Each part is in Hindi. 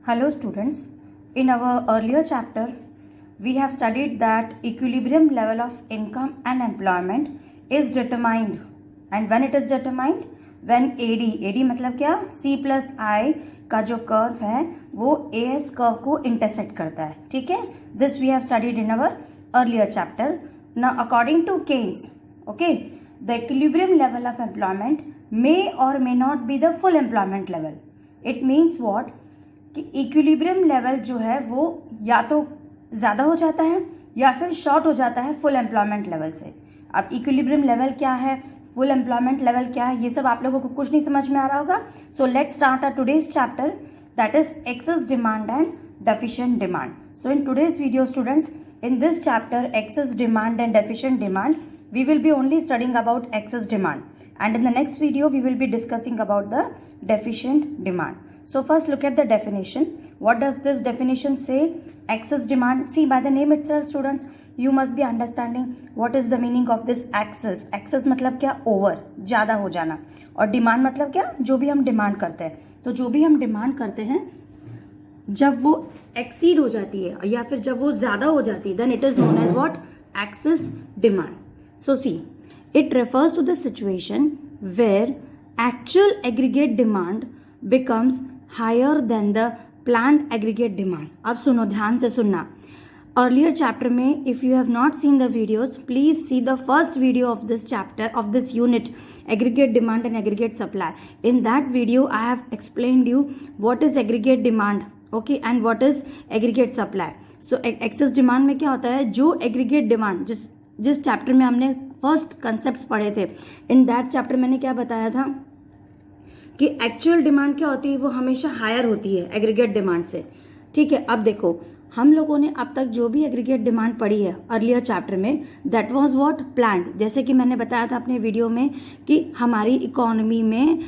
Hello students, in our earlier chapter we have studied that equilibrium level of income and employment is determined, and when it is determined, when AD मतलब क्या, C plus I का जो कर्व है वो AS कर्व को इंटरसेक्ट करता है. ठीक है, this we have studied in our earlier chapter. Now according to Keynes, okay, the equilibrium level of employment may or may not be the full employment level. It means what, कि इक्विलिब्रियम लेवल जो है वो या तो ज़्यादा हो जाता है या फिर शॉर्ट हो जाता है फुल एम्प्लॉयमेंट लेवल से. अब इक्विलिब्रियम लेवल क्या है, फुल एम्प्लॉयमेंट लेवल क्या है, ये सब आप लोगों को कुछ नहीं समझ में आ रहा होगा. So let's start our today's chapter, that is excess demand and deficient demand. So in today's video students, in this chapter excess demand and deficient demand, we will be only studying about excess demand, and in the next video we will be discussing about the deficient demand. So first look at the definition. What does this definition say? Excess demand, see by the name itself students, you must be understanding what is the meaning of this excess. Excess मतलब क्या, ओवर, ज़्यादा हो जाना, और डिमांड मतलब क्या, जो भी हम डिमांड करते हैं. तो जो भी हम डिमांड करते हैं जब वो एक्सीड हो जाती है या फिर जब वो ज्यादा हो जाती है, then it is known as what, excess demand. So see, it refers to the situation where actual aggregate demand becomes higher than the planned aggregate demand. अब सुनो, ध्यान से सुनना. अर्लियर चैप्टर में if you have not seen the videos, please see the first video of this chapter, of this unit, aggregate demand and aggregate supply. In that video I have explained you what is aggregate demand, okay, and what is aggregate supply. So excess demand में क्या होता है, जो aggregate demand, जिस चैप्टर में हमने फर्स्ट कंसेप्ट पढ़े थे, इन दैट चैप्टर मैंने क्या बताया था कि एक्चुअल डिमांड क्या होती है, वो हमेशा हायर होती है एग्रीगेट डिमांड से. ठीक है, अब देखो हम लोगों ने अब तक जो भी एग्रीगेट डिमांड पढ़ी है अर्लियर चैप्टर में, दैट वाज व्हाट, प्लान्ड. जैसे कि मैंने बताया था अपने वीडियो में कि हमारी इकोनॉमी में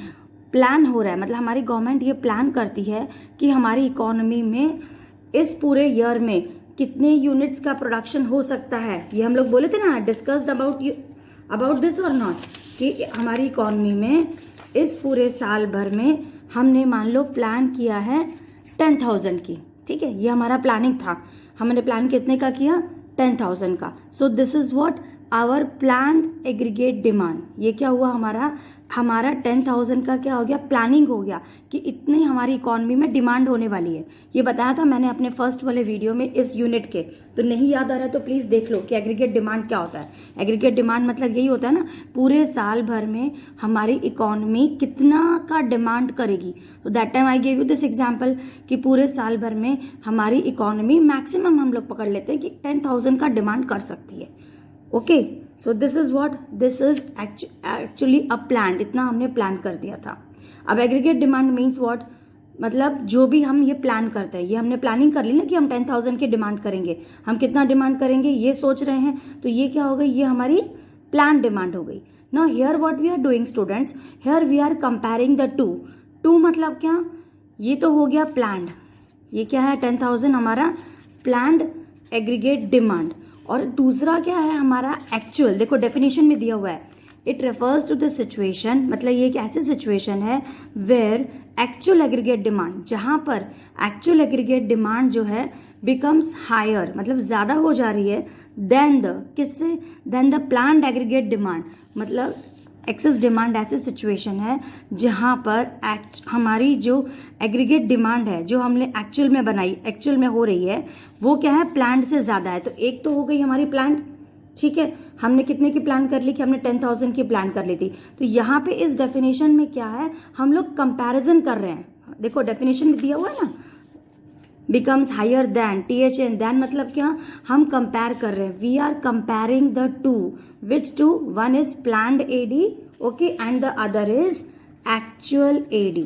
प्लान हो रहा है, मतलब हमारी गवर्नमेंट ये प्लान करती है कि हमारी इकोनॉमी में इस पूरे ईयर में कितने यूनिट्स का प्रोडक्शन हो सकता है. ये हम लोग बोले थे ना, डिस्कस्ड अबाउट दिस और नॉट, कि हमारी इकोनॉमी में इस पूरे साल भर में हमने मान लो प्लान किया है 10,000 की. ठीक है, ये हमारा प्लानिंग था. हमने प्लान कितने का किया, 10,000 का. So this is what our planned aggregate demand. ये क्या हुआ, हमारा 10,000 का क्या हो गया, प्लानिंग हो गया कि इतनी हमारी इकोनॉमी में डिमांड होने वाली है. ये बताया था मैंने अपने फर्स्ट वाले वीडियो में इस यूनिट के. तो नहीं याद आ रहा है तो प्लीज देख लो कि एग्रीगेट डिमांड क्या होता है. एग्रीगेट डिमांड मतलब यही होता है ना, पूरे साल भर में हमारी इकोनॉमी कितना का डिमांड करेगी. तो that time I gave you this example कि पूरे साल भर में हमारी इकोनॉमी मैक्सिमम हम लोग पकड़ लेते हैं कि 10,000 का डिमांड कर सकती है. Okay, so this is what, this is actually a plan. इतना हमने प्लान कर दिया था. अब एग्रीगेट डिमांड मीन्स व्हाट, मतलब जो भी हम ये प्लान करते हैं, ये हमने प्लानिंग कर ली ना कि हम 10,000 की डिमांड करेंगे, हम कितना डिमांड करेंगे ये सोच रहे हैं, तो ये क्या हो गई, ये हमारी प्लान डिमांड हो गई. Now here what we are doing students, here we are comparing the two मतलब क्या, ये तो हो गया प्लान्ड, ये क्या है 10,000 हमारा प्लान्ड एग्रीगेट डिमांड, और दूसरा क्या है हमारा एक्चुअल. देखो डेफिनेशन में दिया हुआ है, it refers to the situation, मतलब ये एक ऐसी सिचुएशन है वेयर एक्चुअल एग्रीगेट डिमांड, जहां पर एक्चुअल एग्रीगेट डिमांड जो है बिकम्स हायर, मतलब ज्यादा हो जा रही है देन द, किससे, then the planned aggregate demand. मतलब एक्सेस डिमांड ऐसी सिचुएशन है जहां पर हमारी जो एग्रीगेट डिमांड है, जो हमने एक्चुअल में बनाई, एक्चुअल में हो रही है, वो क्या है, प्लान्ड से ज्यादा है. तो एक तो हो गई हमारी प्लान्ड. ठीक है, हमने कितने की प्लान कर ली, कि हमने 10,000 की प्लान कर ली थी. तो यहाँ पे इस डेफिनेशन में क्या है, हम लोग कंपैरिजन कर रहे हैं. देखो डेफिनेशन में दिया हुआ है ना, becomes higher than, THN, then मतलब क्या, हम कंपेयर कर रहे हैं. We are comparing the two, which two, one is planned AD, okay, and the other is actual AD,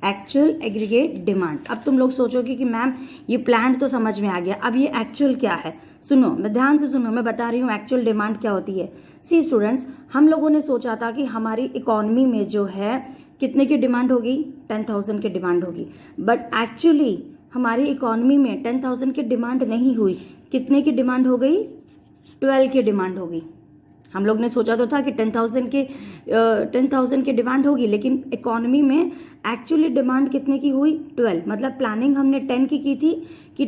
actual aggregate demand. अब तुम लोग सोचोगे कि मैम ये प्लान्ड तो समझ में आ गया, अब ये एक्चुअल क्या है. सुनो, मैं ध्यान से सुनो, मैं बता रही हूँ एक्चुअल डिमांड क्या होती है. सी स्टूडेंट्स, हम लोगों ने सोचा था कि हमारी इकोनॉमी में जो है कितने की डिमांड होगी, 10,000 की डिमांड होगी, बट एक्चुअली हमारी इकोनॉमी में 10,000 की डिमांड नहीं हुई. कितने की डिमांड हो गई, 12 की डिमांड हो गई. हम लोग ने सोचा तो था कि 10,000 की डिमांड होगी, लेकिन इकोनॉमी में एक्चुअली डिमांड कितने की हुई? 12। मतलब प्लानिंग हमने 10 की थी कि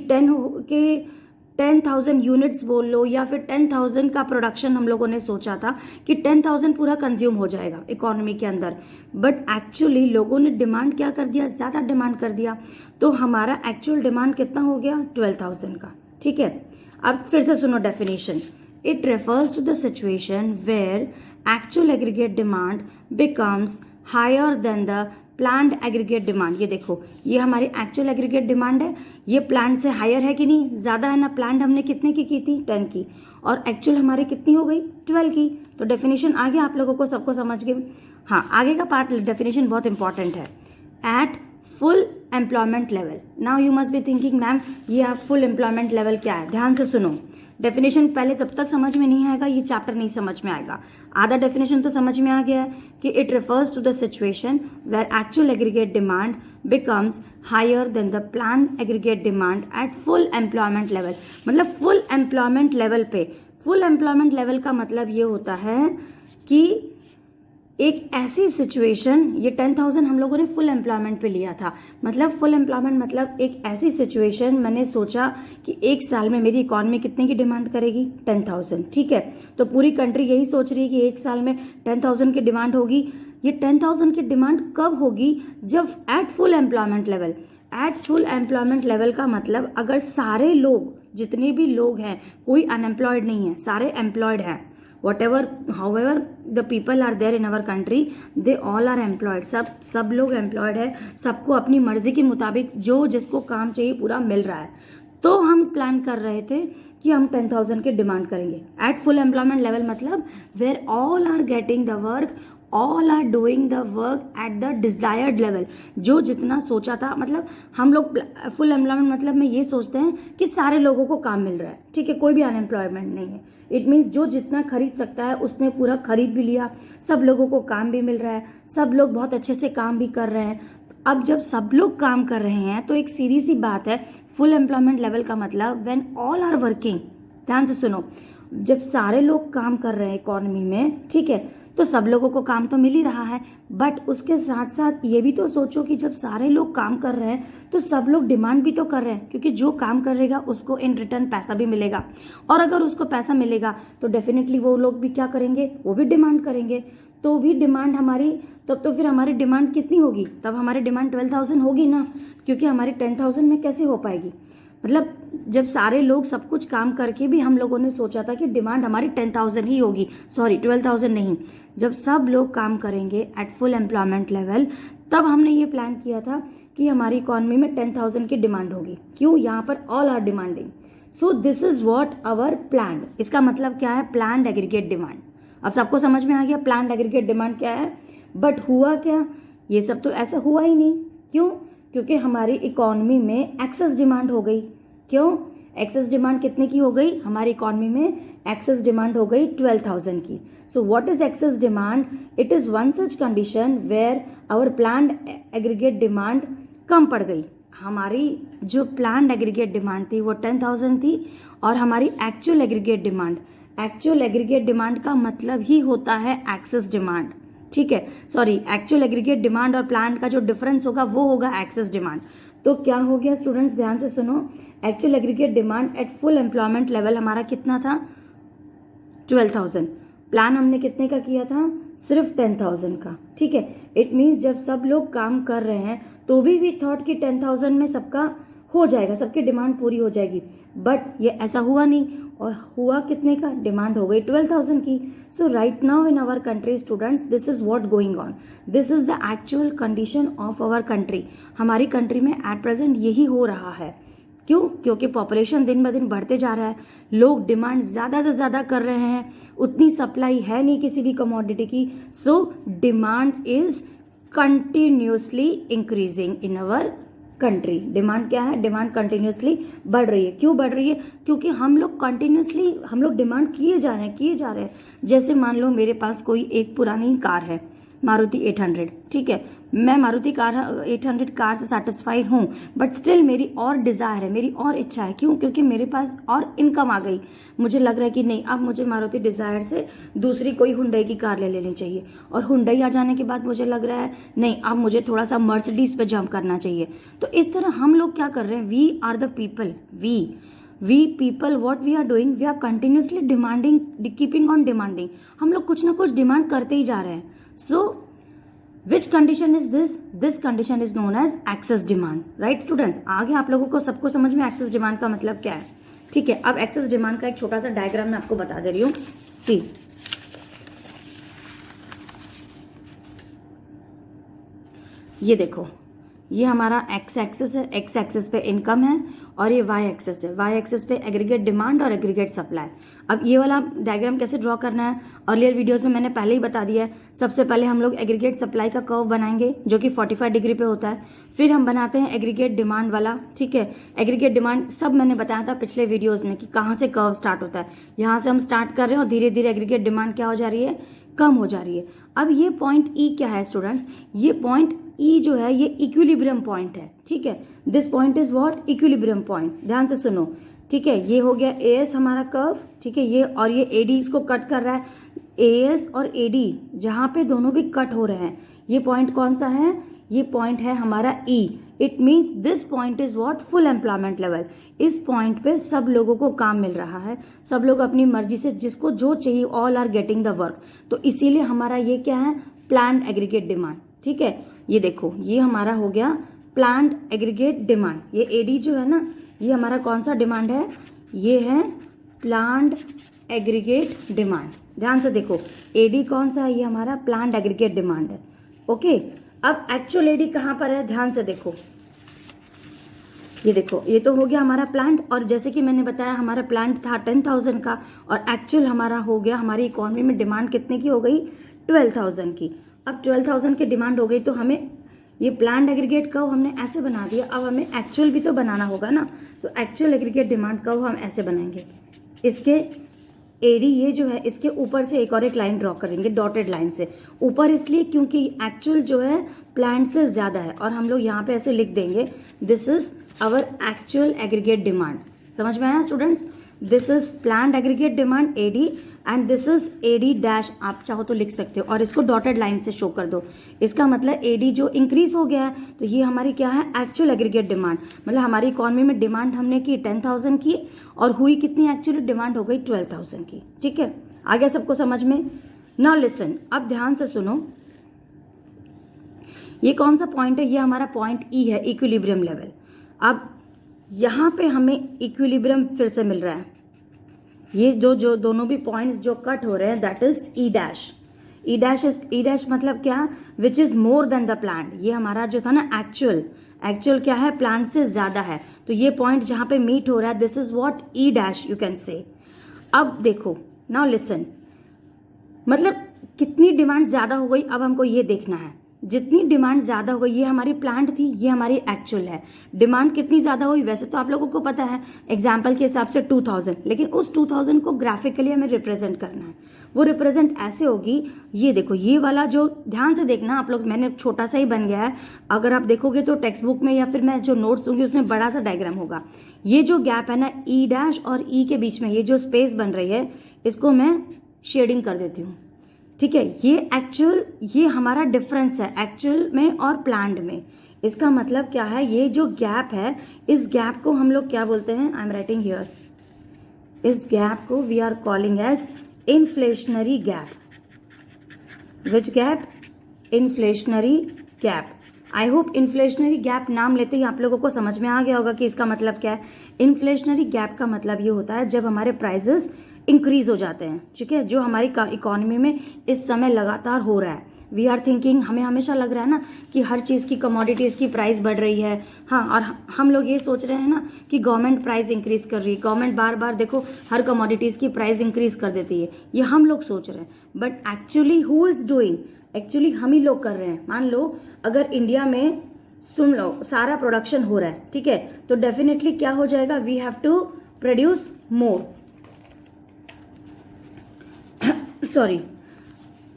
10,000 यूनिट्स बोल लो या फिर 10,000 का प्रोडक्शन हम लोगों ने सोचा था कि 10,000 पूरा कंज्यूम हो जाएगा इकोनॉमी के अंदर। बट एक्चुअली लोगों ने डिमांड क्या कर दिया? ज़्यादा डिमांड कर दिया, तो हमारा एक्चुअल डिमांड कितना हो गया? 12,000 का। ठीक है, अब फिर से सुनो definition. It refers to the situation where actual aggregate demand becomes higher than the planned aggregate demand. ये देखो, ये हमारी एक्चुअल एग्रीगेट डिमांड है, ये प्लान्ड से हायर है कि नहीं? ज़्यादा है ना। प्लान्ड हमने कितने की थी? 10 की, और एक्चुअल हमारी कितनी हो गई? 12 की। तो डेफिनेशन आ गया आप लोगों को, सबको समझ गए? हाँ, आगे का पार्ट डेफिनेशन बहुत इंपॉर्टेंट है। Eight full employment level. Now you must be thinking ma'am ये फुल एम्प्लॉयमेंट लेवल क्या है? ध्यान से सुनो, डेफिनेशन पहले जब तक समझ में नहीं आएगा ये चैप्टर नहीं समझ में आएगा। आधा डेफिनेशन तो समझ में आ गया है कि it refers to the situation where actual aggregate demand becomes higher than the plan aggregate demand at full employment level. मतलब फुल एम्प्लॉयमेंट लेवल पे। फुल एम्प्लॉयमेंट लेवल का मतलब ये होता है कि एक ऐसी सिचुएशन, ये 10,000 हम लोगों ने फुल एम्प्लॉयमेंट पे लिया था। मतलब फुल एम्प्लॉयमेंट मतलब एक ऐसी सिचुएशन, मैंने सोचा कि एक साल में मेरी इकोनॉमी कितने की डिमांड करेगी? 10,000। ठीक है, तो पूरी कंट्री यही सोच रही है कि एक साल में 10,000 की डिमांड होगी। ये 10,000 की डिमांड कब होगी? जब eight full employment level. Eight full employment level का मतलब अगर सारे लोग, जितने भी लोग हैं, कोई अनएम्प्लॉयड नहीं है, सारे एम्प्लॉयड हैं। Whatever, however the people are there in our country, they all are employed. सब लोग एम्प्लॉयड है, सबको अपनी मर्जी के मुताबिक जो जिसको काम चाहिए पूरा मिल रहा है। तो हम प्लान कर रहे थे कि हम 10,000 की डिमांड करेंगे। एट फुल एम्प्लॉयमेंट लेवल मतलब where all are getting the work, all are doing the work at the desired level. जो जितना सोचा था, मतलब हम लोग फुल एम्प्लॉयमेंट मतलब में ये सोचते हैं कि सारे लोगों को काम मिल रहा है। ठीक है, कोई भी अनएम्प्लॉयमेंट नहीं है। इट मीन्स जो जितना खरीद सकता है उसने पूरा खरीद भी लिया, सब लोगों को काम भी मिल रहा है, सब लोग बहुत अच्छे से काम भी कर रहे हैं। अब जब सब लोग काम कर रहे हैं तो एक सीधी सी बात है, फुल एम्प्लॉयमेंट लेवल का मतलब व्हेन ऑल आर वर्किंग। ध्यान से सुनो, जब सारे लोग काम कर रहे हैं इकोनॉमी में, ठीक है, तो सब लोगों को काम तो मिल ही रहा है। बट उसके साथ साथ ये भी तो सोचो कि जब सारे लोग काम कर रहे हैं तो सब लोग डिमांड भी तो कर रहे हैं, क्योंकि जो काम करेगा उसको इन रिटर्न पैसा भी मिलेगा। और अगर उसको पैसा मिलेगा तो डेफिनेटली वो लोग भी क्या करेंगे? वो भी डिमांड करेंगे। तो भी डिमांड हमारी, तब तो फिर हमारी डिमांड कितनी होगी? तब हमारी डिमांड 12,000 होगी ना, क्योंकि हमारी 10,000 में कैसे हो पाएगी? मतलब जब सारे लोग सब कुछ काम करके भी हम लोगों ने सोचा था कि डिमांड हमारी 10,000 ही होगी, सॉरी 12,000 नहीं। जब सब लोग काम करेंगे एट फुल एम्प्लॉयमेंट लेवल, तब हमने ये प्लान किया था कि हमारी इकोनॉमी में 10,000 की डिमांड होगी। क्यों? यहाँ पर all are demanding. So this is what our plan. इसका मतलब क्या है? Planned aggregate demand. अब सबको समझ में आ गया प्लान्ड एग्रीगेट डिमांड क्या है। बट हुआ क्या? ये सब तो ऐसा हुआ ही नहीं। क्यों? क्योंकि हमारी इकोनॉमी में एक्सेस डिमांड हो गई। क्यों? एक्सेस डिमांड कितने की हो गई? हमारी इकोनॉमी में एक्सेस डिमांड हो गई 12,000 की। So what is excess demand? It is one such condition where our planned aggregate demand कम पड़ गई। हमारी जो प्लान्ड एग्रीगेट डिमांड थी वो 10,000 थी, और हमारी एक्चुअल एग्रीगेट डिमांड का मतलब ही होता है एक्सेस डिमांड। ठीक है, सॉरी, एक्चुअल एग्रीगेट डिमांड और प्लान का जो डिफरेंस होगा वो होगा एक्सेस डिमांड। तो क्या हो गया स्टूडेंट्स? ध्यान से सुनो, actual aggregate demand at full employment level हमारा कितना था? 12,000। प्लान हमने कितने का किया था? सिर्फ 10,000 का। ठीक है, इट मीन्स जब सब लोग काम कर रहे हैं तो भी वी थॉट कि 10,000 में सबका हो जाएगा, सबकी डिमांड पूरी हो जाएगी। बट ये ऐसा हुआ नहीं, और हुआ कितने का? डिमांड हो गई 12,000 की। So right now in our country students, this is what going on, this is the actual condition of our country. हमारी कंट्री में एट प्रेजेंट यही हो रहा है। क्यों? क्योंकि पॉपुलेशन दिन ब दिन बढ़ते जा रहा है, लोग डिमांड ज़्यादा से ज़्यादा कर रहे हैं, उतनी सप्लाई है नहीं किसी भी कमोडिटी की। So demand is continuously increasing in our country. Demand क्या है? डिमांड कंटिन्यूसली बढ़ रही है। क्यों बढ़ रही है? क्योंकि हम लोग डिमांड किए जा रहे हैं। जैसे मान लो मेरे पास कोई एक पुरानी कार है, मारुति 800, ठीक है, मैं मारुति कार 800 कार से सेटिस्फाइड हूँ, बट स्टिल मेरी और डिज़ायर है, मेरी और इच्छा है। क्यों? क्योंकि मेरे पास और इनकम आ गई। मुझे लग रहा है कि नहीं, अब मुझे मारुति डिज़ायर से दूसरी कोई हुंडई की कार ले लेनी चाहिए। और हुंडई आ जाने के बाद मुझे लग रहा है नहीं, अब मुझे थोड़ा सा मर्सिडीज पे जंप करना चाहिए। तो इस तरह हम लोग क्या कर रहे हैं, we are the people, we people what we are doing, we are continuously demanding, keeping on demanding. हम लोग कुछ ना कुछ डिमांड करते ही जा रहे हैं। So which condition is this condition is known as excess demand, right students? आगे आप लोगों को सबको समझ में एक्सेस डिमांड का मतलब क्या है? ठीक है, अब एक्सेस डिमांड का एक छोटा सा डायग्राम मैं आपको बता दे रही हूँ। सी, ये देखो, ये हमारा एक्स एक्सिस है, एक्स एक्सिस पे इनकम है, और ये वाई एक्सिस है, वाई एक्सिस पे एग्रीगेट डिमांड और एग्रीगेट सप्लाई। अब ये वाला डायग्राम कैसे ड्रॉ करना है, अर्लियर वीडियोस में मैंने पहले ही बता दिया है। सबसे पहले हम लोग एग्रीगेट सप्लाई का कर्व बनाएंगे जो कि 45 डिग्री पे होता है, फिर हम बनाते हैं एग्रीगेट डिमांड वाला। ठीक है, एग्रीगेट डिमांड सब मैंने बताया था पिछले वीडियोज में कि कहाँ से कर्व स्टार्ट होता है। यहाँ से हम स्टार्ट कर रहे हैं और धीरे धीरे एग्रीगेट डिमांड क्या हो जा रही है, कम हो जा रही है। अब ये पॉइंट ई क्या है स्टूडेंट्स? ये पॉइंट ई जो है ये इक्विलिब्रियम पॉइंट है। ठीक है, this point is what, equilibrium point. ध्यान से सुनो, ठीक है, ये हो गया एएस हमारा कर्व। ठीक है, ये और ये एडी इसको कट कर रहा है, एएस और एडी जहां पे दोनों भी कट हो रहे हैं। ये पॉइंट कौन सा है? ये पॉइंट है हमारा E. It means this point is what, full employment level. इस पॉइंट पे सब लोगों को काम मिल रहा है, सब लोग अपनी मर्जी से जिसको जो चाहिए, all are getting the work. तो इसीलिए हमारा ये क्या है, प्लान्ड एग्रीगेट डिमांड। ठीक है, ये देखो, ये हमारा हो गया प्लान्ड एग्रीगेट डिमांड। ये एडी जो है ना, ये हमारा कौन सा डिमांड है? ये है प्लान्ड एग्रीगेट डिमांड। ध्यान से देखो, एडी कौन सा है? ये हमारा प्लान्ड एग्रीगेट डिमांड है। ओके, अब एक्चुअल एडी कहां पर है? ध्यान से देखो, ये देखो, ये तो हो गया हमारा प्लांट, और जैसे कि मैंने बताया हमारा प्लांट था 10,000 का, और एक्चुअल हमारा हो गया, हमारी इकोनॉमी में डिमांड कितने की हो गई? 12,000 की। अब 12,000 की डिमांड हो गई तो हमें ये प्लांट एग्रीगेट कर्व हमने ऐसे बना दिया। अब हमें एक्चुअल भी तो बनाना होगा ना, तो एक्चुअल एग्रीगेट डिमांड कर्व हम ऐसे बनाएंगे। इसके एडी ये जो है, इसके ऊपर से एक और एक लाइन ड्रॉ करेंगे डॉटेड लाइन से। ऊपर इसलिए क्योंकि एक्चुअल जो है प्लांट से ज्यादा है, और हम लोग यहाँ पे ऐसे लिख देंगे, this is our actual aggregate demand. समझ में आया students? This is planned aggregate demand AD, and this is AD dash, आप चाहो तो लिख सकते हो, और इसको डॉटेड लाइन से शो कर दो। इसका मतलब एडी जो इंक्रीज हो गया है, तो ये हमारी क्या है, एक्चुअल एग्रीगेट डिमांड। मतलब हमारी इकोनॉमी में डिमांड हमने की 10,000 की, और हुई कितनी एक्चुअली डिमांड हो गई 12,000 की। ठीक है, आ गया सबको समझ में? नाउ लिसन, अब ध्यान से सुनो, ये कौन सा पॉइंट है? ये हमारा पॉइंट ई है, इक्विलिब्रियम लेवल। अब यहां पे हमें इक्विलिब्रियम फिर से मिल रहा है। ये जो दोनों भी पॉइंट्स जो कट हो रहे हैं, that is E dash. E dash मतलब क्या? Which is more than the plant. ये हमारा जो था ना एक्चुअल क्या है, प्लांट से ज्यादा है। तो ये पॉइंट जहां पे मीट हो रहा है, this is what, E dash you can say. अब देखो, नाउ लिसन, मतलब कितनी डिमांड ज्यादा हो गई, अब हमको ये देखना है। जितनी डिमांड ज्यादा हो गई, ये हमारी प्लांट थी, ये हमारी एक्चुअल है। डिमांड कितनी ज्यादा हुई, वैसे तो आप लोगों को पता है एग्जाम्पल के हिसाब से 2000, लेकिन उस 2000 को ग्राफिकली हमें रिप्रेजेंट करना है। वो रिप्रेजेंट ऐसे होगी, ये देखो, ये वाला जो, ध्यान से देखना आप लोग, मैंने छोटा सा ही बन गया है, अगर आप देखोगे तो टेक्स्ट बुक में या फिर मैं जो नोट्स दूंगी उसमें बड़ा सा डायग्राम होगा। ये जो गैप है ना, ई डैश और ई के बीच में ये जो स्पेस बन रही है, इसको मैं शेडिंग कर देती हूँ। ठीक है, ये एक्चुअल, ये हमारा डिफरेंस है एक्चुअल में और प्लान्ड में। इसका मतलब क्या है, ये जो गैप है, इस गैप को हम लोग क्या बोलते हैं, आई एम राइटिंग हियर, इस गैप को we are calling as inflationary gap. Which gap? Inflationary gap. I hope inflationary gap नाम लेते ही आप लोगों को समझ में आ गया होगा कि इसका मतलब क्या है। इन्फ्लेशनरी गैप का मतलब ये होता है जब हमारे प्राइसेस इंक्रीज हो जाते हैं। ठीक है, जो हमारी इकोनॉमी में इस समय लगातार हो रहा है। वी आर थिंकिंग, हमें हमेशा लग रहा है ना कि हर चीज की, कमोडिटीज की प्राइस बढ़ रही है। हाँ, और हम लोग ये सोच रहे हैं ना कि गवर्नमेंट प्राइस इंक्रीज कर रही है, गवर्नमेंट बार बार देखो हर कमोडिटीज की प्राइस इंक्रीज कर देती है, ये हम लोग सोच रहे हैं। But actually who is doing, actually हम ही लोग कर रहे हैं। मान लो अगर इंडिया में, सुन लो, सारा प्रोडक्शन हो रहा है, ठीक है, तो डेफिनेटली क्या हो जाएगा, we have to produce more. Sorry,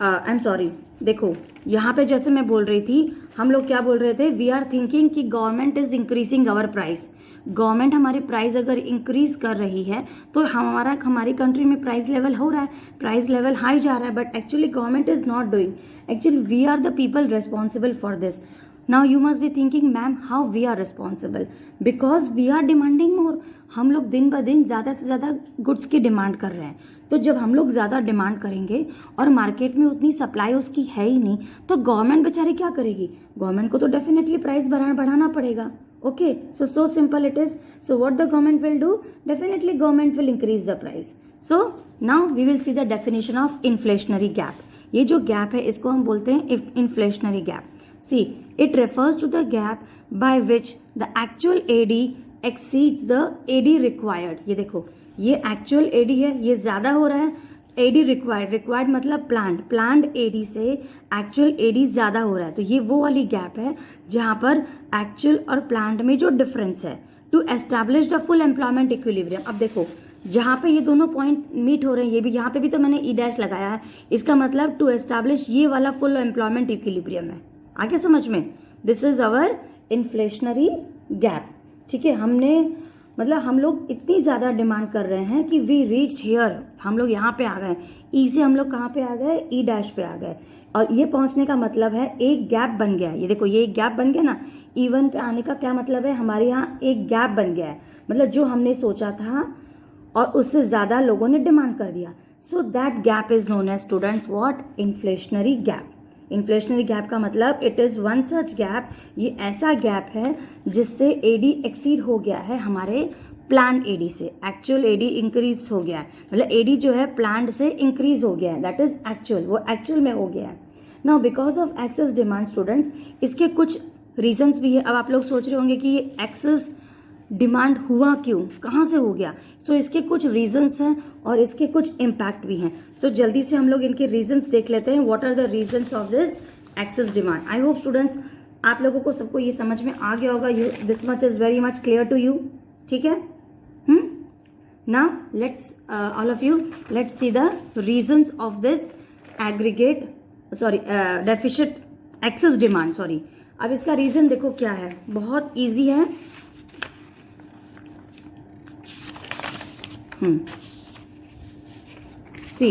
I am sorry, देखो यहाँ पे जैसे मैं बोल रही थी, हम लोग क्या बोल रहे थे, वी आर थिंकिंग कि government is increasing our price. Government हमारे प्राइस अगर इंक्रीज कर रही है तो हमारी कंट्री में प्राइस लेवल हो रहा है, प्राइस लेवल हाई जा रहा है, but actually government is not doing, actually we are the people responsible for this. Now you must be thinking ma'am how we are responsible, because we are demanding more. हम लोग दिन ब दिन ज़्यादा से ज़्यादा गुड्स की डिमांड कर रहे हैं, तो जब हम लोग ज़्यादा डिमांड करेंगे और मार्केट में उतनी सप्लाई उसकी है ही नहीं, तो गवर्नमेंट बेचारी क्या करेगी, गवर्नमेंट को तो डेफिनेटली प्राइस बढ़ाना पड़ेगा। Okay, so simple it is. So what the government will do, definitely government will increase the price. So now we will see the definition of inflationary gap. ये जो गैप है इसको हम बोलते हैं inflationary gap. See, it refers to the gap by which the actual AD exceeds the AD required. ये देखो, ये actual AD है, ये ज्यादा हो रहा है, AD रिक्वायर्ड मतलब प्लान्ड AD से एक्चुअल AD ज्यादा हो रहा है, तो ये वो वाली गैप है जहां पर एक्चुअल और प्लान्ड में जो डिफरेंस है, to establish the full employment equilibrium. अब देखो जहां पे ये दोनों पॉइंट मीट हो रहे हैं, ये भी यहाँ पे भी तो मैंने ई डैश लगाया है, इसका मतलब टू एस्टैब्लिश ये वाला फुल एम्प्लॉयमेंट इक्विलिब्रियम है। आगे समझ में, this is our inflationary gap. ठीक है, हम लोग इतनी ज्यादा डिमांड कर रहे हैं कि वी रीच हियर, हम लोग यहाँ पे आ गए, ई से हम लोग कहाँ पे आ गए, ई डैश पे आ गए, और ये पहुंचने का मतलब है एक गैप बन गया। ये देखो, ये एक गैप बन गया ना, E1 पे आने का क्या मतलब है, हमारे यहाँ एक गैप बन गया है, मतलब जो हमने सोचा था और उससे ज्यादा लोगों ने डिमांड कर दिया। So that gap is known as students what, inflationary gap. Inflationary gap का मतलब it is one such gap, ये ऐसा गैप है जिससे एडी एक्सीड हो गया है हमारे प्लान एडी से, एक्चुअल एडी इंक्रीज हो गया है, मतलब एडी जो है प्लान से इंक्रीज हो गया है, दैट इज एक्चुअल, वो एक्चुअल में हो गया है। Now because of excess demand students, इसके कुछ रीजंस भी है। अब आप लोग सोच रहे होंगे कि ये एक्सेस डिमांड हुआ क्यों, कहाँ से हो गया, सो इसके कुछ रीजंस हैं और इसके कुछ इम्पैक्ट भी हैं। सो जल्दी से हम लोग इनके रीजंस देख लेते हैं, what are the reasons of this excess demand. I hope students आप लोगों को सबको ये समझ में आ गया होगा, this much is very much clear to you. ठीक है, now let's all of you let's see the reasons of this deficit excess demand. Sorry, अब इसका रीजन देखो क्या है, बहुत इजी है। See,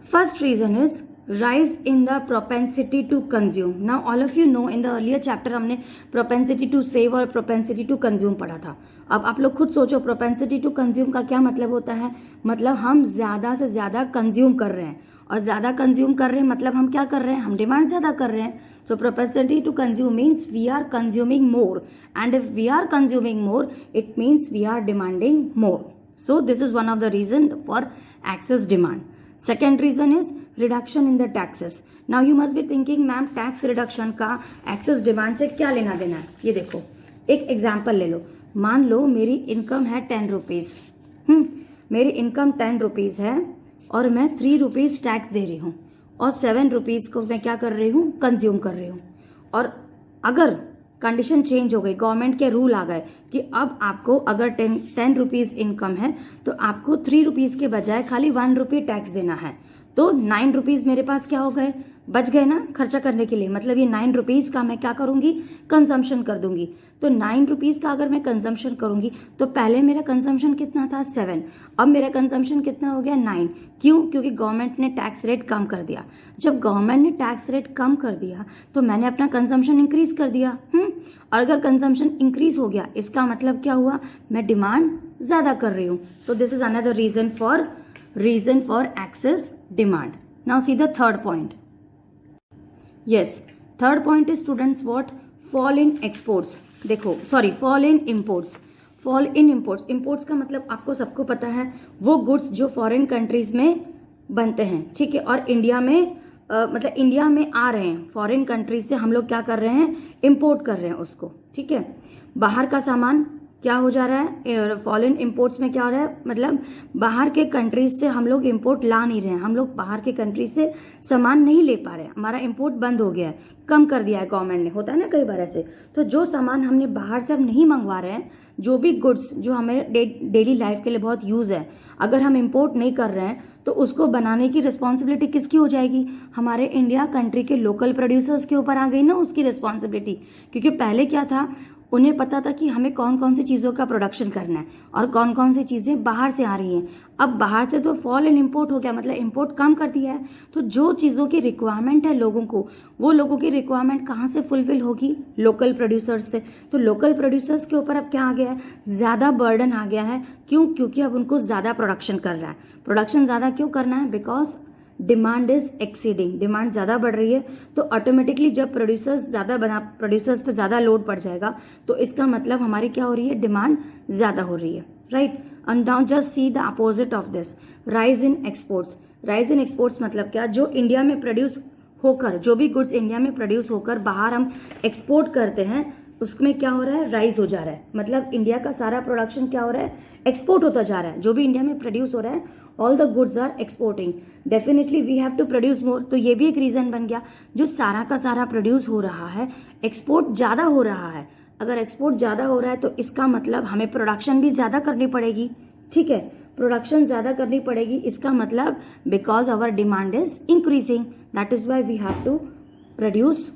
first reason is rise in the propensity to consume. Now all of you know in the earlier chapter हमने propensity to save और propensity to consume पढ़ा था। अब आप लोग खुद सोचो propensity to consume का क्या मतलब होता है, मतलब हम ज्यादा से ज्यादा कंज्यूम कर रहे हैं, और ज्यादा कंज्यूम कर रहे हैं मतलब हम क्या कर रहे हैं, हम डिमांड ज्यादा कर रहे हैं। So propensity to consume means we are consuming more, and if we are consuming more, it means we are demanding more. So this is one of the reason for excess demand. Second reason is reduction in the taxes. Now you must be thinking, ma'am, tax reduction का excess demand से क्या लेना देना है? ये देखो, एक एग्जाम्पल ले लो, मान लो मेरी इनकम है 10 रुपीज, मेरी इनकम 10 रुपीज है और मैं 3 रुपीज टैक्स दे रही हूँ, और 7 रुपीज को मैं क्या कर रही हूँ, कंज्यूम कर रही हूँ। और अगर कंडीशन चेंज हो गई, गवर्नमेंट के रूल आ गए कि अब आपको अगर 10 रुपीज इनकम है तो आपको 3 रुपीज के बजाय खाली 1 रुपी टैक्स देना है, तो 9 रुपीज मेरे पास क्या हो गए, बच गए ना खर्चा करने के लिए। मतलब ये 9 रुपीज का मैं क्या करूंगी, कंजम्पशन कर दूंगी। तो 9 रुपीज का अगर मैं कंजम्पशन करूंगी तो पहले मेरा कंजम्पशन कितना था, 7, अब मेरा कंजम्पशन कितना हो गया, 9। क्यों, क्योंकि गवर्नमेंट ने टैक्स रेट कम कर दिया। जब गवर्नमेंट ने टैक्स रेट कम कर दिया तो मैंने अपना कंजम्पशन इंक्रीज कर दिया। और अगर कंजम्पशन इंक्रीज हो गया इसका मतलब क्या हुआ, मैं डिमांड ज्यादा कर रही हूँ। So this is another reason for excess demand. Now see the third point. Yes, third point is students what, fall in exports। देखो sorry, fall in imports। fall in imports, imports का मतलब आपको सबको पता है, वो गुड्स जो फॉरेन कंट्रीज में बनते हैं, ठीक है, और इंडिया में मतलब इंडिया में आ रहे हैं, फॉरेन कंट्रीज से हम लोग क्या कर रहे हैं, इंपोर्ट कर रहे हैं उसको, ठीक है। बाहर का सामान क्या हो जा रहा है, फॉल इन इम्पोर्ट्स में क्या हो रहा है, मतलब बाहर के कंट्रीज से हम लोग इम्पोर्ट ला नहीं रहे हैं, हम लोग बाहर के कंट्रीज से सामान नहीं ले पा रहे हैं, हमारा इम्पोर्ट बंद हो गया है, कम कर दिया है गवर्नमेंट ने, होता है ना कई बार ऐसे। तो जो सामान हमने बाहर से अब नहीं मंगवा रहे हैं, जो भी गुड्स जो हमें डेली लाइफ के लिए बहुत यूज है, अगर हम इम्पोर्ट नहीं कर रहे हैं तो उसको बनाने की रिस्पॉन्सिबिलिटी किसकी हो जाएगी, हमारे इंडिया कंट्री के लोकल प्रोड्यूसर्स के ऊपर आ गई ना उसकी रिस्पॉन्सिबिलिटी। क्योंकि पहले क्या था, उन्हें पता था कि हमें कौन कौन सी चीज़ों का प्रोडक्शन करना है और कौन कौन सी चीज़ें बाहर से आ रही हैं। अब बाहर से तो फॉल इन इम्पोर्ट हो गया, मतलब इम्पोर्ट कम कर दिया है। तो जो चीज़ों की रिक्वायरमेंट है लोगों को, वो लोगों की रिक्वायरमेंट कहाँ से फुलफिल होगी, लोकल प्रोड्यूसर्स से। तो लोकल प्रोड्यूसर्स के ऊपर अब क्या आ गया है, ज़्यादा बर्डन आ गया है। क्यों? क्योंकि अब उनको ज़्यादा प्रोडक्शन कर रहा है। प्रोडक्शन ज़्यादा क्यों करना है? Because demand is exceeding, demand ज़्यादा बढ़ रही है। तो ऑटोमेटिकली जब प्रोड्यूसर्स पे ज़्यादा लोड पड़ जाएगा तो इसका मतलब हमारी क्या हो रही है, डिमांड ज़्यादा हो रही है, right. And now just see the opposite of this, rise in exports. Rise in exports मतलब क्या, जो इंडिया में प्रोड्यूस होकर, जो भी गुड्स इंडिया में प्रोड्यूस होकर बाहर हम एक्सपोर्ट करते हैं, उसमें क्या हो रहा है, राइज हो जा रहा है। मतलब इंडिया का सारा प्रोडक्शन क्या हो रहा है, एक्सपोर्ट होता जा रहा है। जो भी इंडिया में प्रोड्यूस हो रहा है, all the goods are exporting, definitely we have to produce more. तो ये भी एक रीजन बन गया, जो सारा का सारा प्रोड्यूस हो रहा है, एक्सपोर्ट ज्यादा हो रहा है। अगर एक्सपोर्ट ज्यादा हो रहा है तो इसका मतलब हमें प्रोडक्शन भी ज्यादा करनी पड़ेगी, ठीक है। प्रोडक्शन ज्यादा करनी पड़ेगी, इसका मतलब because our demand is increasing, that is why we have to produce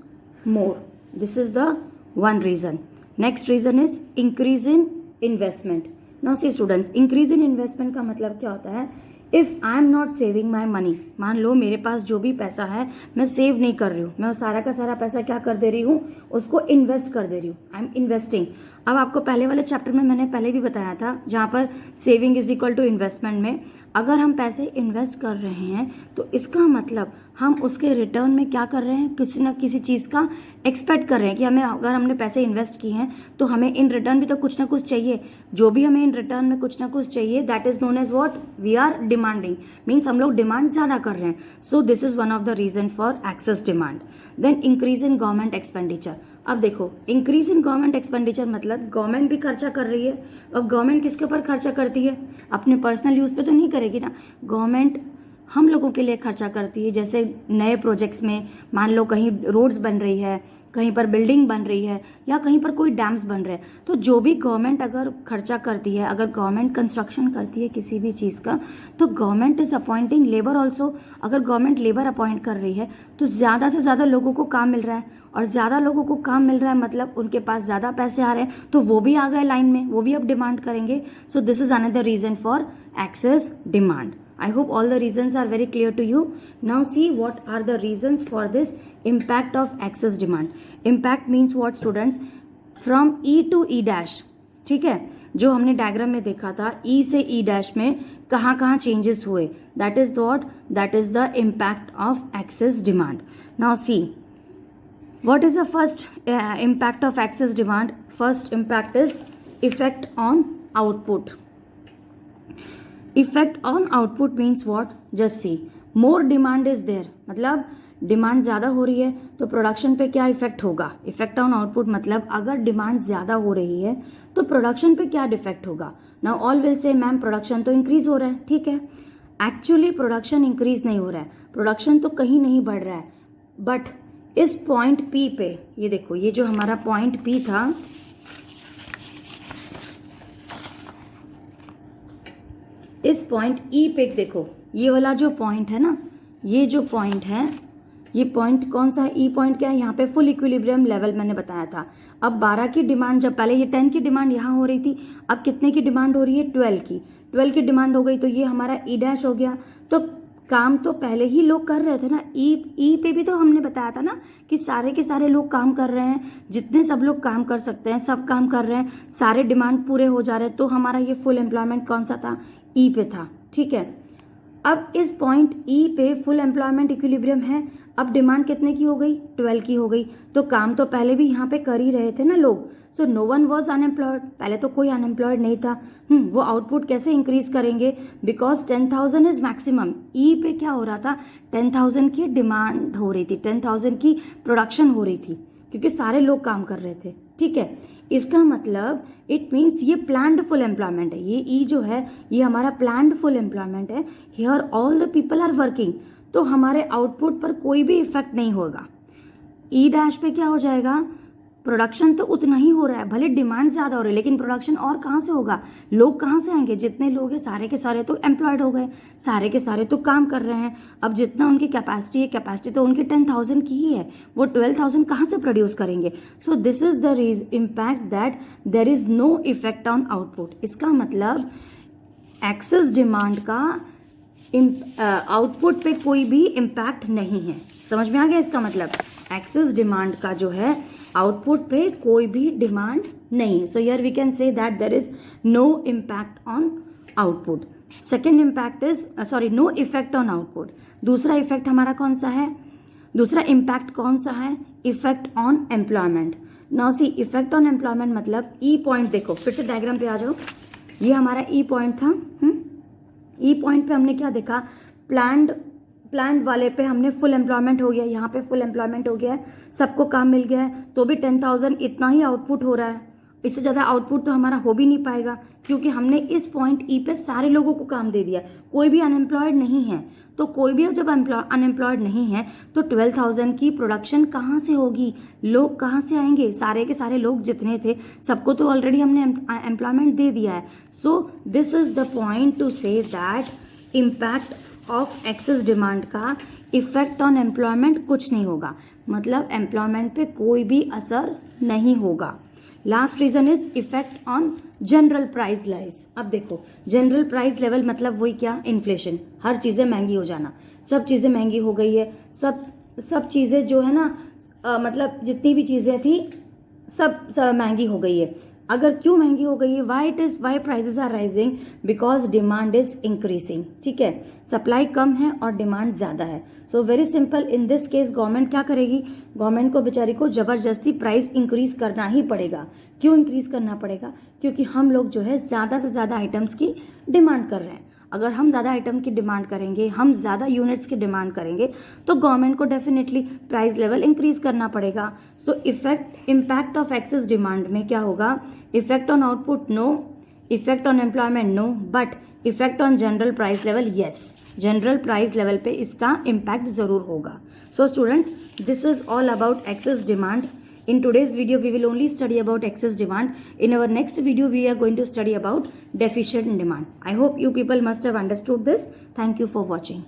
more. This is the one reason. Next reason is increase in investment. Now see students, increase in investment का मतलब क्या होता है, if I am not saving my money, मान लो मेरे पास जो भी पैसा है मैं सेव नहीं कर रही हूँ, मैं सारा का सारा पैसा क्या कर दे रही हूँ, उसको इन्वेस्ट कर दे रही हूँ, आई एम इन्वेस्टिंग। अब आपको पहले वाले चैप्टर में मैंने पहले भी बताया था, जहाँ पर saving is equal to investment में, अगर हम पैसे इन्वेस्ट कर रहे हैं तो इसका मतलब हम उसके रिटर्न में क्या कर रहे हैं, किसी न किसी चीज़ का एक्सपेक्ट कर रहे हैं कि हमें, अगर हमने पैसे इन्वेस्ट किए हैं तो हमें इन रिटर्न भी तो कुछ ना कुछ चाहिए। जो भी हमें इन रिटर्न में कुछ ना कुछ चाहिए, that is known as what, we are demanding, means हम लोग डिमांड ज़्यादा कर रहे हैं। So this is one of the reason for excess demand. Then increase in government expenditure. अब देखो, इंक्रीज इन गवर्नमेंट एक्सपेंडिचर मतलब गवर्नमेंट भी खर्चा कर रही है। अब गवर्नमेंट किसके ऊपर खर्चा करती है, अपने पर्सनल यूज पे तो नहीं करेगी ना, गवर्नमेंट हम लोगों के लिए खर्चा करती है। जैसे नए प्रोजेक्ट्स में मान लो कहीं रोड्स बन रही है, कहीं पर बिल्डिंग बन रही है, या कहीं पर कोई डैम्स बन रहे हैं, तो जो भी गवर्नमेंट अगर खर्चा करती है, अगर गवर्नमेंट कंस्ट्रक्शन करती है किसी भी चीज़ का, तो government is appointing labour also. अगर गवर्नमेंट लेबर अपॉइंट कर रही है तो ज़्यादा से ज़्यादा लोगों को काम मिल रहा है, और ज़्यादा लोगों को काम मिल रहा है मतलब उनके पास ज़्यादा पैसे आ रहे हैं, तो वो भी आ गए लाइन में, वो भी अब डिमांड करेंगे। So this is another reason for excess demand. I hope all the reasons are very clear to you. Now see what are the reasons for this impact of excess demand. Impact means what students? From E to E dash. ठीक है, जो हमने डायग्राम में देखा था, E से E dash में कहाँ कहाँ चेंजेस हुए, that is what, that is the impact of excess demand. Now see, what is the first impact of excess demand? First impact is effect on output. Effect on output means what, just see, more demand is there, मतलब डिमांड ज्यादा हो रही है तो प्रोडक्शन पे क्या इफेक्ट होगा। इफेक्ट ऑन आउटपुट मतलब अगर डिमांड ज्यादा हो रही है तो प्रोडक्शन पे क्या डिफेक्ट होगा। Now all will say ma'am production तो इंक्रीज हो रहा है, ठीक है, एक्चुअली प्रोडक्शन इंक्रीज नहीं हो रहा है, प्रोडक्शन तो कहीं नहीं बढ़ रहा है, बट इस पॉइंट पी पे, ये देखो, ये जो हमारा पॉइंट पी था, इस पॉइंट ई पे देखो, ये वाला जो पॉइंट है ना, ये जो पॉइंट है, ये पॉइंट कौन सा है, ई पॉइंट क्या है, यहाँ पे फुल इक्विलिब्रियम लेवल मैंने बताया था। अब 12 की डिमांड, जब पहले ये 10 की डिमांड यहाँ हो रही थी, अब कितने की डिमांड हो रही है, 12 की डिमांड हो गई, तो ये हमारा ई डैश हो गया। तो काम तो पहले ही लोग कर रहे थे ना, ई पे भी तो हमने बताया था ना कि सारे के सारे लोग काम कर रहे हैं, जितने सब लोग काम कर सकते हैं सब काम कर रहे हैं, सारे डिमांड पूरे हो जा रहे हैं, तो हमारा ये फुल एम्प्लॉयमेंट कौन सा था, ई पे था, ठीक है। अब इस पॉइंट ई पे फुल एम्प्लॉयमेंट इक्विलिब्रियम है, अब डिमांड कितने की हो गई, 12 की हो गई, तो काम तो पहले भी यहाँ पे कर ही रहे थे ना लोग। So no one was unemployed, पहले तो कोई अनएम्प्लॉयड नहीं था। वो आउटपुट कैसे इंक्रीज करेंगे, बिकॉज 10,000 इज मैक्सिमम। ई पे क्या हो रहा था, 10,000 की डिमांड हो रही थी, 10,000 की प्रोडक्शन हो रही थी, क्योंकि सारे लोग काम कर रहे थे, ठीक है। इसका मतलब इट मीन्स ये प्लान्ड फुल एम्प्लॉयमेंट है, ये ई जो है ये हमारा प्लान्ड फुल एम्प्लॉयमेंट है। Here all the people are working, तो हमारे आउटपुट पर कोई भी इफेक्ट नहीं होगा। ई डैश पे क्या हो जाएगा, प्रोडक्शन तो उतना ही हो रहा है, भले डिमांड ज्यादा हो रही है, लेकिन प्रोडक्शन और कहाँ से होगा, लोग कहाँ से आएंगे, जितने लोग हैं सारे के सारे तो एम्प्लॉयड हो गए, सारे के सारे तो काम कर रहे हैं। अब जितना उनकी कैपेसिटी है, कैपेसिटी तो उनकी 10,000 की ही है, वो 12,000 कहाँ से प्रोड्यूस करेंगे। So this is the impact that there is no effect on output. इसका मतलब एक्सेस डिमांड का आउटपुट पे कोई भी इम्पैक्ट नहीं है। समझ में आ गया इसका मतलब, एक्सेस डिमांड का जो है आउटपुट पे कोई भी डिमांड नहीं है। So here we can say that there is no impact on output. Second impact is no effect on output. दूसरा इफेक्ट हमारा कौन सा है, दूसरा इम्पैक्ट कौन सा है, effect on employment. Now see effect on employment मतलब ई पॉइंट, देखो फिर से डायग्राम पे आ जाओ, ये हमारा ई पॉइंट था। ई पॉइंट पे हमने क्या देखा, प्लान्ड वाले पे हमने फुल एम्प्लॉयमेंट हो गया, यहाँ पे फुल एम्प्लॉयमेंट हो गया है, सबको काम मिल गया है, तो भी 10,000 इतना ही आउटपुट हो रहा है। इससे ज़्यादा आउटपुट तो हमारा हो भी नहीं पाएगा, क्योंकि हमने इस पॉइंट ई पे सारे लोगों को काम दे दिया, कोई भी अनएम्प्लॉयड नहीं है। तो कोई भी जब अनएम्प्लॉयड नहीं है तो 12,000 की प्रोडक्शन कहाँ से होगी, लोग कहाँ से आएंगे, सारे के सारे लोग जितने थे सबको तो ऑलरेडी हमने एम्प्लॉयमेंट दे दिया है। सो this is the point two say that impact of excess demand का इफेक्ट ऑन एम्प्लॉयमेंट कुछ नहीं होगा, मतलब एम्प्लॉयमेंट पे कोई भी असर नहीं होगा। Last reason is effect on general price lies. अब देखो जनरल प्राइस लेवल मतलब वही क्या, इन्फ्लेशन, हर चीजें महंगी हो जाना, सब चीजें महंगी हो गई है, सब चीजें जो है ना मतलब जितनी भी चीजें थी सब महंगी हो गई है। अगर क्यों महंगी हो गई है, why prices are rising, because demand is increasing, ठीक है, सप्लाई कम है और डिमांड ज्यादा है। So very simple, in this case government क्या करेगी, गवर्नमेंट को बेचारी को जबरदस्ती प्राइस इंक्रीज करना ही पड़ेगा। क्यों इंक्रीज करना पड़ेगा, क्योंकि हम लोग जो है ज्यादा से ज्यादा आइटम्स की डिमांड कर रहे हैं। अगर हम ज़्यादा आइटम की डिमांड करेंगे, हम ज़्यादा यूनिट्स की डिमांड करेंगे, तो गवर्नमेंट को डेफिनेटली प्राइस लेवल इंक्रीज करना पड़ेगा। So impact of excess demand में क्या होगा, effect on output no, effect on employment no, but effect on general price level yes, general price level पे इसका इम्पैक्ट जरूर होगा। So students, this is all about excess demand. In today's video, we will only study about excess demand. In our next video, we are going to study about deficient demand. I hope you people must have understood this. Thank you for watching.